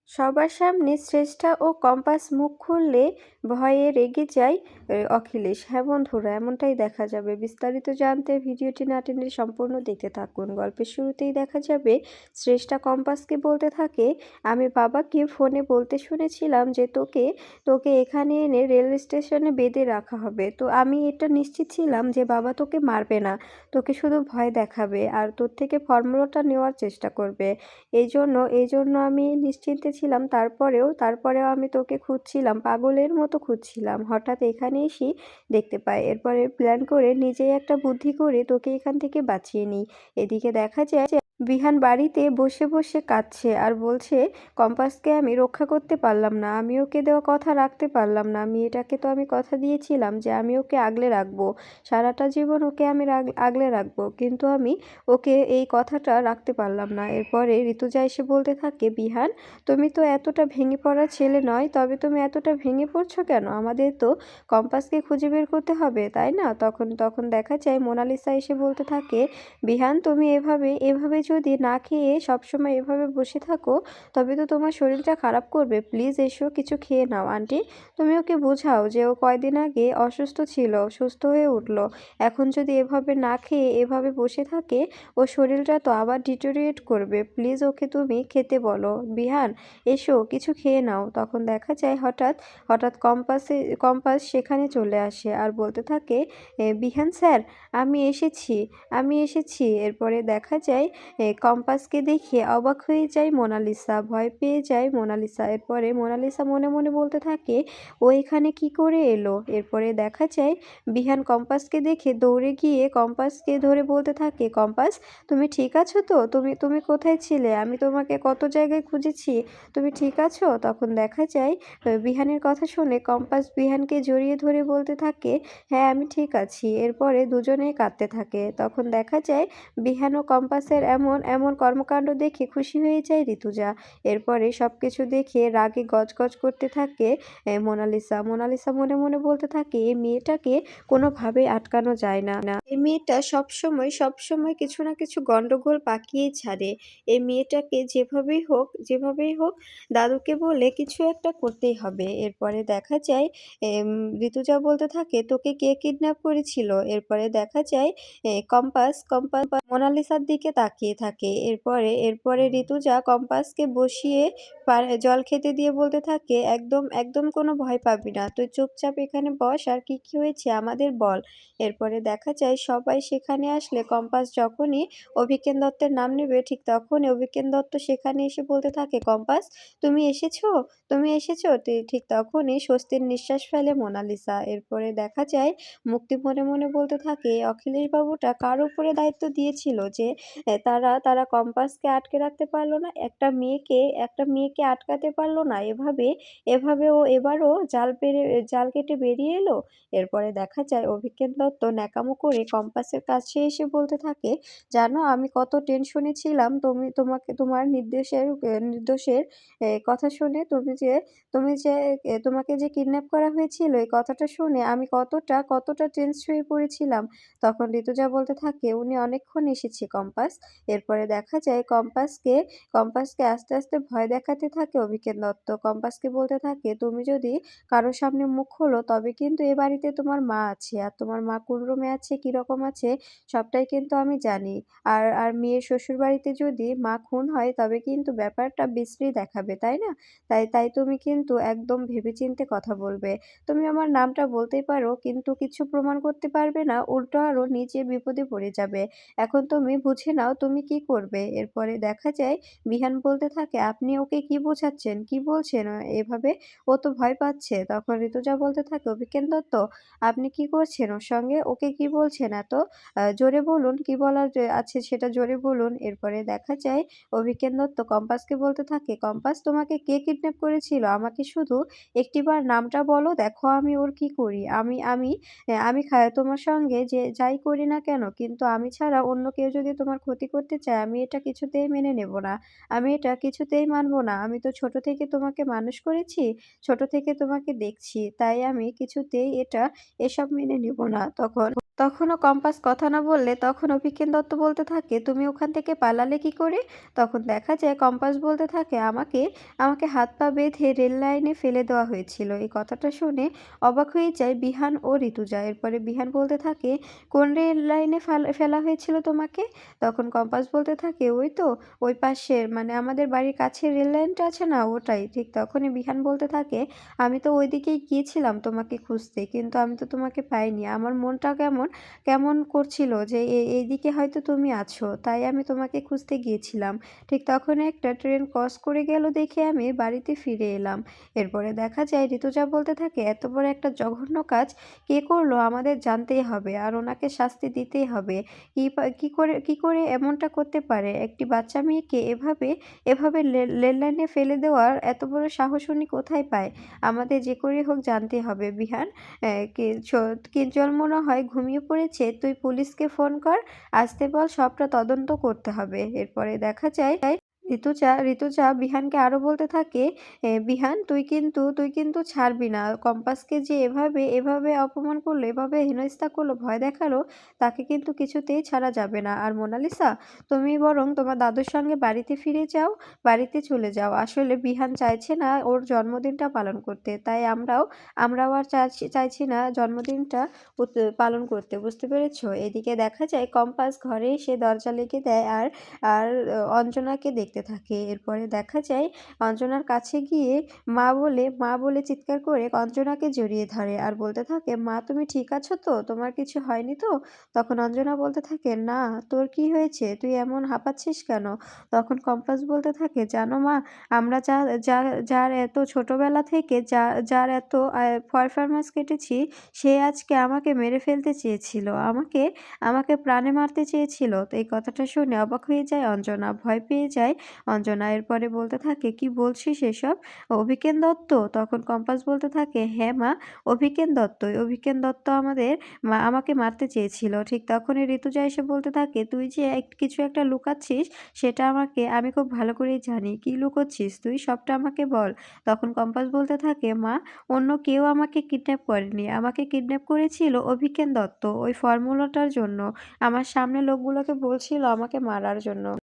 সবার সামনে শ্রেষ্ঠা ও কম্পাস মুখ খুললে ভয়ে রেগে যায় অখিলেশ। হ্যাঁ বন্ধুরা, এমনটাই দেখা যাবে। বিস্তারিত জানতে ভিডিওটি না টেনে সম্পূর্ণ দেখতে থাকুন। গল্পের শুরুতেই দেখা যাবে শ্রেষ্ঠা কম্পাসকে বলতে থাকে, আমি বাবাকে ফোনে বলতে শুনেছিলাম যে তোকে তোকে এখানে এনে রেল স্টেশনে বেঁধে রাখা হবে। তো আমি এটা নিশ্চিত ছিলাম যে বাবা তোকে মারবে না, তোকে শুধু ভয় দেখাবে আর তোর থেকে ফর্মুলাটা নেওয়ার চেষ্টা করবে। এই জন্য আমি নিশ্চিন্তে ছিলাম। তারপরেও আমি তোকে খুঁজছিলাম, পাগলের মতো খুঁজছিলাম। হঠাৎ এখানে এসেই দেখতে পাই। এরপরে প্ল্যান করে নিজেই একটা বুদ্ধি করে তোকে এখান থেকে বাঁচিয়ে নিই। এদিকে দেখা যায় বিহান বাড়িতে বসে বসে কাঁদছে আর বলছে, কম্পাসকে আমি রক্ষা করতে পারলাম না, আমি ওকে দেওয়া কথা রাখতে পারলাম না। মেয়েটাকে তো আমি কথা দিয়েছিলাম যে আমি ওকে আগলে রাখবো, সারাটা জীবন ওকে আমি আগলে রাখবো, কিন্তু আমি ওকে এই কথাটা রাখতে পারলাম না। এরপরে ঋতুজা এসে বলতে থাকে, বিহান তুমি তো এতটা ভেঙে পড়া ছেলে নয়, তবে তুমি এতটা ভেঙে পড়ছো কেন? আমাদের তো কম্পাসকে খুঁজে বের করতে হবে, তাই না? তখন তখন দেখা যায় মোনালিসা এসে বলতে থাকে, বিহান তুমি এভাবে এভাবে যদি না খেয়ে সবসময় এভাবে বসে থাকো তবে তো তোমার শরীরটা খারাপ করবে। প্লিজ এসো, কিছু খেয়ে নাও। আন্টি, তুমি ওকে বোঝাও যে ও কয়দিন আগে অসুস্থ ছিল, সুস্থ হয়ে উঠলো। এখন যদি এভাবে না খেয়ে এভাবে বসে থাকে ওর শরীরটা তো আবার ডিটোরিয়েট করবে। প্লিজ ওকে তুমি খেতে বলো। বিহান এসো, কিছু খেয়ে নাও। তখন দেখা যায় হঠাৎ হঠাৎ কম্পাস সেখানে চলে আসে আর বলতে থাকে, বিহান স্যার, আমি এসেছি। এরপরে দেখা যায় কম্পাসকে দেখে অবাক হয়ে যায় মোনালিসা, ভয় পেয়ে যায় মোনালিসা। এরপরে মোনালিসা মনে মনে বলতে থাকে, ও এখানে কি করে এলো? এরপরে দেখা যায় বিহান কম্পাসকে দেখে দৌড়ে গিয়ে কম্পাসকে ধরে বলতে থাকে, কম্পাস তুমি ঠিক আছো তো? তুমি তুমি কোথায় ছিলে? আমি তোমাকে কত জায়গায় খুঁজেছি, তুমি ঠিক আছো? তখন দেখা যায় বিহানের কথা শুনে কম্পাস বিহানকে জড়িয়ে ধরে বলতে থাকে, হ্যাঁ আমি ঠিক আছি। এরপরে দুজনেই কাঁদতে থাকে। তখন দেখা যায় বিহান ও কম্পাসের এমন এমন কর্মকাণ্ড দেখে খুশি হয়ে যায় ঋতুজা। এরপরে সবকিছু দেখে রাগে গজগজ করতে থাকে মোনালিসা মনে মনে বলতে থাকে, এই মেয়েটাকে কোনোভাবেই আটকানো যায় না। এই মেয়েটা সবসময় কিছু না কিছু গন্ডগোল পাকিয়েই ছাড়ে। এই মেয়েটাকে যেভাবেই হোক দাদুকে বলে কিছু একটা করতেই হবে। এরপরে দেখা যায় ঋতুজা বলতে থাকে, তোকে কে কিডন্যাপ করেছিল? এরপরে দেখা যায় কম্পাস মোনালিসার দিকে তাকিয়ে থাকে। এরপরে ঋতুজা কম্পাসকে বসিয়ে জল খেতে দিয়ে বলতে থাকে, একদম একদম কোনো ভয় পাবি না, তুই চুপচাপ এখানে বস আর কি কি হয়েছে আমাদের বল। এরপরে দেখা যায় সবাই সেখানে আসলে কম্পাস যখনই অভিজ্ঞান দত্তের নাম নেবে ঠিক তখনই অভিজ্ঞান দত্ত সেখানে এসে বলতে থাকে, কম্পাস তুমি এসেছো। ঠিক তখনই স্বস্তির নিঃশ্বাস ফেলে মোনালিসা। এরপরে দেখা যায় মুক্তি মনে মনে বলতে থাকে, অখিলেশ বাবুটা কার উপরে দায়িত্ব দিয়েছিল যে তারা তারা কম্পাসকে আটকে রাখতে পারলো না, একটা মেয়েকে আটকাতে পারলো না। এভাবে ও এবারও জাল কেটে বেরিয়ে এলো। এরপরে দেখা যায় অভিজ্ঞান দত্ত ন্যাকামো করে কম্পাসের কাছে এসে বলতে থাকে, জানো আমি কত টেনশনে ছিলাম তোমার নির্দোষের কথা শুনে। তোমাকে যে কিডন্যাপ করা হয়েছিল এই কথাটা শুনে আমি কতটা টেনসড হয়ে পড়েছিলাম। তখন ঋতুজা বলতে থাকে, উনি অনেকক্ষণ এসেছে কম্পাস। এরপরে দেখা যায় কম্পাসকে আস্তে আস্তে ভয় দেখাতে থাকে অভিজ্ঞান দত্ত। কম্পাসকে বলতে থাকে, তুমি যদি কারোর সামনে মুখ খোলো তবে কিন্তু এ বাড়িতে তোমার মা আছে, আর তোমার মা কোন রুমে আছে, কিরকম আছে সবটাই কিন্তু আমি জানি। আর মেয়ের শ্বশুর বাড়িতে যদি মা খুন হয় তবে কিন্তু ব্যাপারটা বিশ্রী দেখাবে, তাই না? তাই তাই তুমি কিন্তু একদম ভেবেচিন্তে কথা বলবে। তুমি আমার নামটা বলতেই পারো কিন্তু কিছু প্রমাণ করতে পারবে না, উল্টো আরো নিজে বিপদে পড়ে যাবে। এখন তুমি বুঝে নাও তুমি কি করবে। এরপরে দেখা যায় বিহান বলতে থাকে, আপনি ওকে কি বোঝাচ্ছেন, কি বলছেন এভাবে? ও তো ভয় পাচ্ছে। তখন ঋতুজা বলতে থাকে, অভিজ্ঞান দত্ত আপনি কি করছেন ওর সঙ্গে? ওকে কি বলছেন এত? জোরে বলুন, কি বলার আছে সেটা জোরে বলুন। এরপরে দেখা যায় অভিজ্ঞান দত্ত কম্পাসকে বলতে থাকে, কম্পাস তোমাকে কে কিডন্যাপ করেছিল? আমাকে শুধু একটিবার নামটা বলো, দেখো আমি ওর কি করি। আমি তোমার সঙ্গে যে যাই করি না কেন, কিন্তু আমি ছাড়া অন্য কেউ যদি তোমার ক্ষতি করতে চায় আমি এটা কিছুতেই মেনে নেব না। আমি এটা কিছুতেই মানব না। আমি তো ছোট থেকে তোমাকে মানুষ করেছি, ছোট থেকে তোমাকে দেখছি, তাই আমি কিছুতেই এসব মেনে নেব না। তখন তখনও কম্পাস কথা না বললে তখন অভিজ্ঞান দত্ত বলতে থাকে, তুমি ওখান থেকে পালালে কি করে? তখন দেখা যায় কম্পাস বলতে থাকে, আমাকে আমাকে হাত পা বেঁধে রেল লাইনে ফেলে দেওয়া হয়েছিল। এই কথাটা শুনে অবাক হয়ে যায় বিহান ও ঋতুজা। এরপরে বিহান বলতে থাকে, কোন রেল লাইনে ফেলা হয়েছিল তোমাকে? তখন কম্পাস বলতে থাকে, ওই তো ওই পাশের, মানে আমাদের বাড়ির কাছে রেল লাইনটা আছে না, ওটাই। ঠিক তখনই বিহান বলতে থাকে, আমি তো ওই দিকেই গিয়েছিলাম তোমাকে খুঁজতে, কিন্তু আমি তো তোমাকে পাইনি। আমার মনটা কেমন কেমন করছিল যে এইদিকে হয়তো তুমি আছো, তাই আমি তোমাকে খুঁজতে গিয়েছিলাম। ঠিক তখনই একটা ট্রেন ক্রস করে গেল দেখে আমি বাড়িতে ফিরে এলাম। এরপরে দেখা যায় ঋতুজা বলতে থাকে, এত বড় একটা জঘন্য কাজ কে করলো আমাদের জানতেই হবে, আর ওনাকে শাস্তি দিতেই হবে। কি করে এমনটা করতে পারে? একটি বাচ্চা মেয়েকে এভাবে এভাবে রেল লাইনে ফেলে দেওয়ার এত বড় সাহস উনি কোথায় পায়? আমাদের যে করে হোক জানতে হবে। বিহান, কিঞ্জল মনে হয় ঘুমিয়ে পড়েছে, তুই পুলিশকে ফোন কর, আসতে বল, সবটা তদন্ত করতে হবে। এরপরে দেখা যায় ঋতুজা বিহানকে আরো বলতে থাকে, বিহান, তুই কিন্তু ছাড়বি না। কম্পাসকে যে এভাবে এভাবে অপমান করলো, এভাবে হেনস্থা করলো, ভয় দেখালো, তাকে কিন্তু কিছুতেই ছাড়া যাবে না। আর মোনালিসা, তুমি বরং তোমার দাদুর সঙ্গে বাড়িতে ফিরে যাও, বাড়িতে চলে যাও। আসলে বিহান চাইছে না ওর জন্মদিনটা পালন করতে, তাই আমরাও আর চাইছি না জন্মদিনটা পালন করতে, বুঝতে পেরেছো? এদিকে দেখা যায় কম্পাস ঘরে এসে দরজা লেগে দেয় আর আর অঞ্জনাকে দেখতে থাকে। এরপরে দেখা যায় অঞ্জনার কাছে গিয়ে মা বলে চিৎকার করে অঞ্জনাকে জড়িয়ে ধরে আর বলতে থাকে, মা তুমি ঠিক আছো তো? তোমার কিছু হয়নি তো? তখন অঞ্জনা বলতে থাকে, না, তোর কি হয়েছে? তুই এমন হাঁপাচ্ছিস কেন? তখন কম্পাস বলতে থাকে, জানো মা, আমরা যার এত ছোটবেলা থেকে যার এত পরফরম্যান্স কেটেছি, সে আজকে আমাকে মেরে ফেলতে চেয়েছিল, আমাকে আমাকে প্রাণে মারতে চেয়েছিল। তো এই কথাটা শুনে অবাক হয়ে যায় অঞ্জনা, ভয় পেয়ে যায় অঞ্জনা। এরপরে বলতে থাকে, কি বলছিস এসব? অভিজ্ঞান দত্ত? তখন কম্পাস বলতে থাকে, হ্যাঁ মা, অভিজ্ঞান দত্তই। অভিজ্ঞান দত্ত আমাকে মারতে চেয়েছিল। ঠিক তখনই ঋতুজা এসে বলতে থাকে, তুই যে কিছু একটা লুকাচ্ছিস, সেটা আমি খুব ভালো করেই জানি। কি লুকোচ্ছিস তুই? সবটা আমাকে বল। তখন কম্পাস বলতে থাকে, মা, অন্য কেউ আমাকে কিডন্যাপ করেনি, আমাকে কিডন্যাপ করেছিল অভিজ্ঞান দত্ত, ওই ফর্মুলাটার জন্য। আমার সামনে লোকগুলোকে বলছিল আমাকে মারার জন্য।